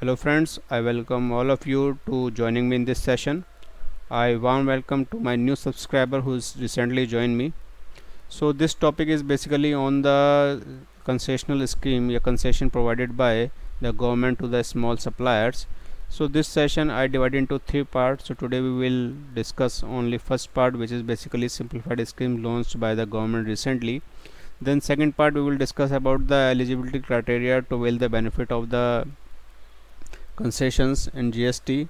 Hello friends, I welcome all of you to joining me in this session. I warm welcome to my new subscriber who's recently joined me. So this topic is basically on the concessional scheme, a concession provided by the government to the small suppliers. So this session I divide into three parts. So today we will discuss only first part, which is basically simplified scheme launched by the government recently. Then second part we will discuss about the eligibility criteria to avail the benefit of the concessions and GST.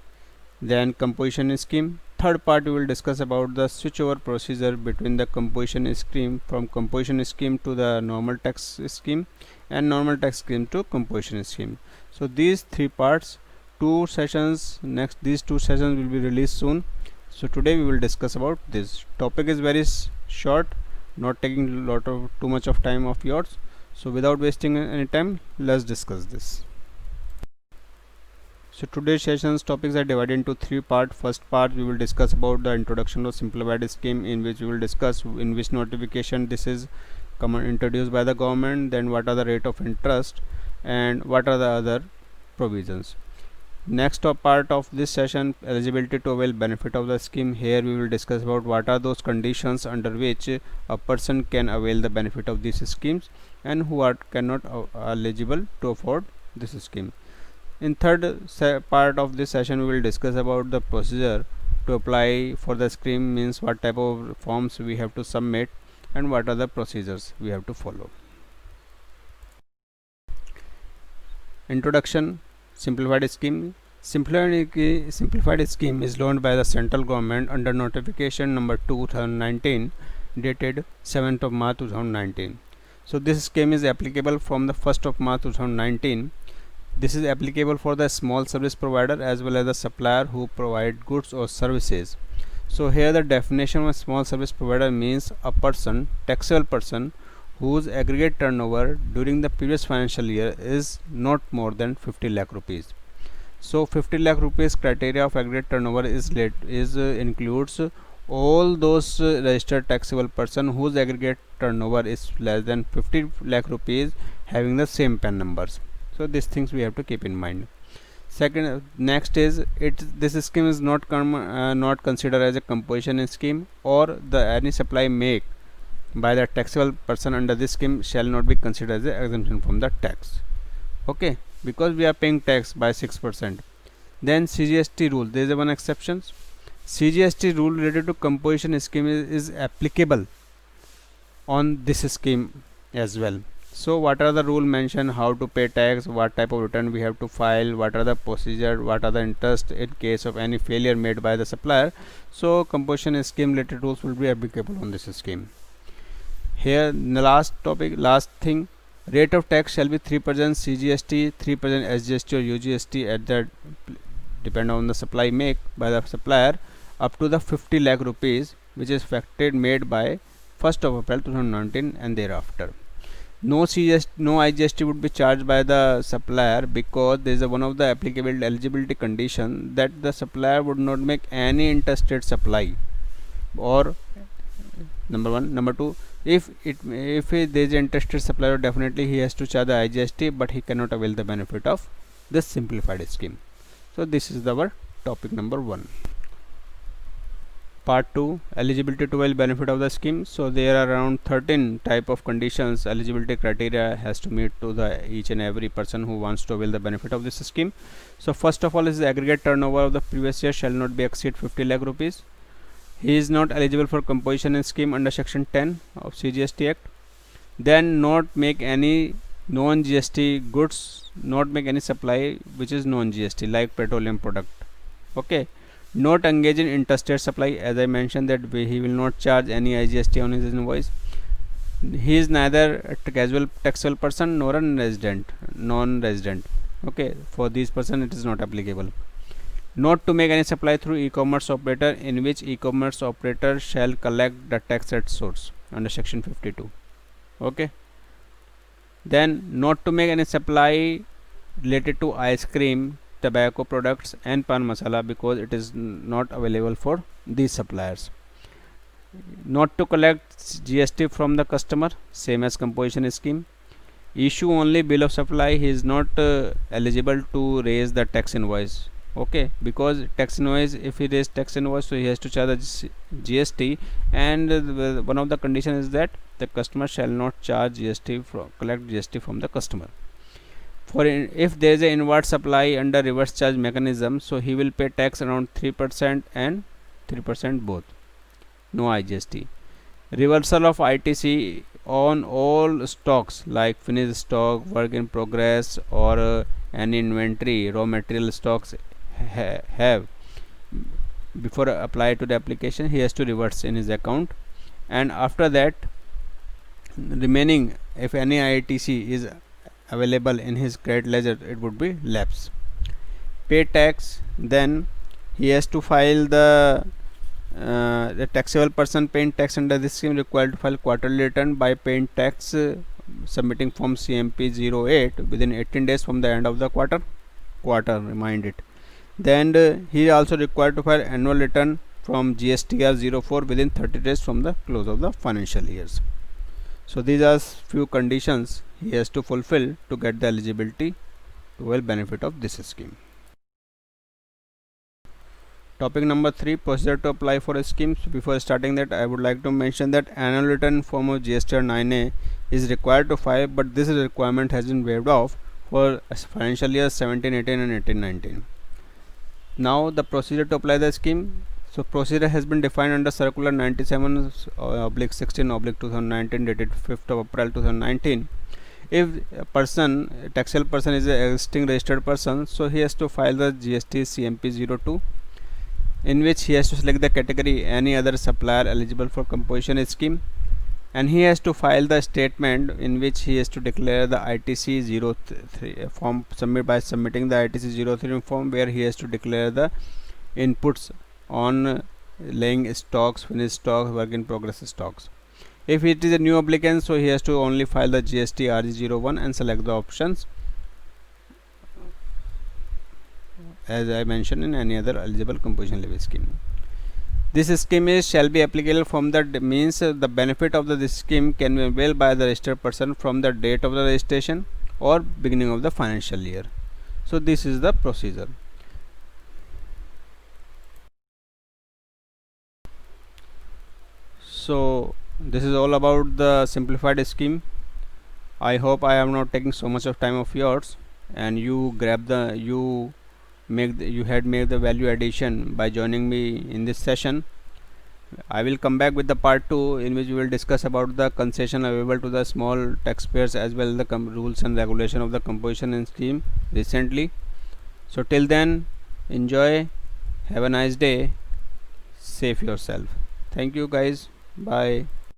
Then composition scheme. Third part we will discuss about the switchover procedure between the composition scheme from composition scheme to the normal tax scheme and normal tax scheme to composition scheme. So these three parts, these two sessions will be released soon. So today we will discuss about this topic. Is very short, not taking too much of time of yours. So without wasting any time, let's discuss this. So today's session's topics are divided into three parts. First part we will discuss about the introduction of simplified scheme, in which we will discuss in which notification this is introduced by the government, then what are the rate of interest and what are the other provisions. Next part of this session, eligibility to avail benefit of the scheme. Here we will discuss about what are those conditions under which a person can avail the benefit of these schemes and who are cannot eligible to afford this scheme. In third part of this session we will discuss about the procedure to apply for the scheme, means what type of forms we have to submit and what are the procedures we have to follow. Introduction. Simplified scheme. Simplified scheme is launched by the central government under notification number 2019 dated 7th of March 2019. So this scheme is applicable from the 1st of March 2019. This is applicable for the small service provider as well as the supplier who provide goods or services. So here the definition of a small service provider means a person, taxable person, whose aggregate turnover during the previous financial year is not more than 50 lakh rupees. So 50 lakh rupees criteria of aggregate turnover includes all those registered taxable person whose aggregate turnover is less than 50 lakh rupees having the same PAN numbers. So these things we have to keep in mind. Next is this scheme is not considered as a composition scheme, or any supply made by the taxable person under this scheme shall not be considered as an exemption from the tax. Okay, because we are paying tax by 6%. Then CGST rule, there is one exception. CGST rule related to composition scheme is applicable on this scheme as well. So what are the rule mentioned, how to pay tax, what type of return we have to file, what are the procedure, what are the interest in case of any failure made by the supplier. So composition scheme related rules will be applicable on this scheme. Here the last thing, rate of tax shall be 3% CGST, 3% SGST or UGST at the depend on the supply made by the supplier up to the 50 lakh rupees, which is made by 1st of April 2019 and thereafter. No IGST would be charged by the supplier, because there is one of the applicable eligibility condition that the supplier would not make any interstate supply, or number one. Number two, if there is interstate supplier, definitely he has to charge the IGST, but he cannot avail the benefit of this simplified scheme. So this is our topic number 1. Part 2, eligibility to avail benefit of the scheme. So there are around 13 type of conditions eligibility criteria has to meet to the each and every person who wants to avail the benefit of this scheme. So first of all is the aggregate turnover of the previous year shall not be exceed 50 lakh rupees. He is not eligible for composition scheme under section 10 of CGST Act. Then not make any non-GST goods, not make any supply which is non-GST like petroleum product. Okay. Not engage in interstate supply, as I mentioned that he will not charge any IGST on his invoice. He is neither a casual taxable person nor a non-resident. Okay, for these person it is not applicable. Not to make any supply through e-commerce operator, in which e-commerce operator shall collect the tax at source under section 52. Okay. Then not to make any supply related to ice cream, tobacco products and pan masala, because it is not available for these suppliers. Not to collect GST from the customer, same as composition scheme. issue only bill of supply, he is not eligible to raise the tax invoice. Okay, because tax invoice, if he raise tax invoice, so he has to charge the GST, and one of the conditions is that the customer shall not charge GST from collect GST from the customer. If there is an inward supply under reverse charge mechanism, so he will pay tax around 3% and 3% both, no IGST. Reversal of ITC on all stocks like finished stock, work in progress, or any inventory, raw material stocks have before apply to the application, he has to reverse in his account, and after that remaining, if any ITC is available in his credit ledger, it would be lapse. Pay tax, then he has to file the taxable person paying tax under this scheme required to file quarterly return by paying tax submitting form CMP 08 within 18 days from the end of the quarter, remind it. Then he also required to file annual return from GSTR 04 within 30 days from the close of the financial years. So these are few conditions he has to fulfill to get the eligibility to well benefit of this scheme. Topic number 3, procedure to apply for a scheme. So before starting that, I would like to mention that annual return form of GSTR 9A is required to file, but this requirement has been waived off for financial years 17-18 and 18-19. Now the procedure to apply the scheme. So procedure has been defined under Circular 97/16/2019 dated 5th of April 2019. If a taxable person is an existing registered person, so he has to file the GST CMP 02, in which he has to select the category any other supplier eligible for composition scheme, and he has to file the statement in which he has to declare the ITC 03 form submitting the ITC 03 form, where he has to declare the inputs on laying stocks, finished stocks, work in progress stocks. If it is a new applicant, so he has to only file the GST RG01 and select the options as I mentioned in any other eligible composition levy scheme. This scheme shall be applicable from the means the benefit of this scheme can be availed by the registered person from the date of the registration or beginning of the financial year. So this is the procedure. So this is all about the simplified scheme. I hope I am not taking so much of time of yours, and you had made the value addition by joining me in this session. I will come back with the part 2, in which we will discuss about the concession available to the small taxpayers as well as the rules and regulation of the composition scheme recently. So till then, enjoy, have a nice day, save yourself. Thank you guys, bye.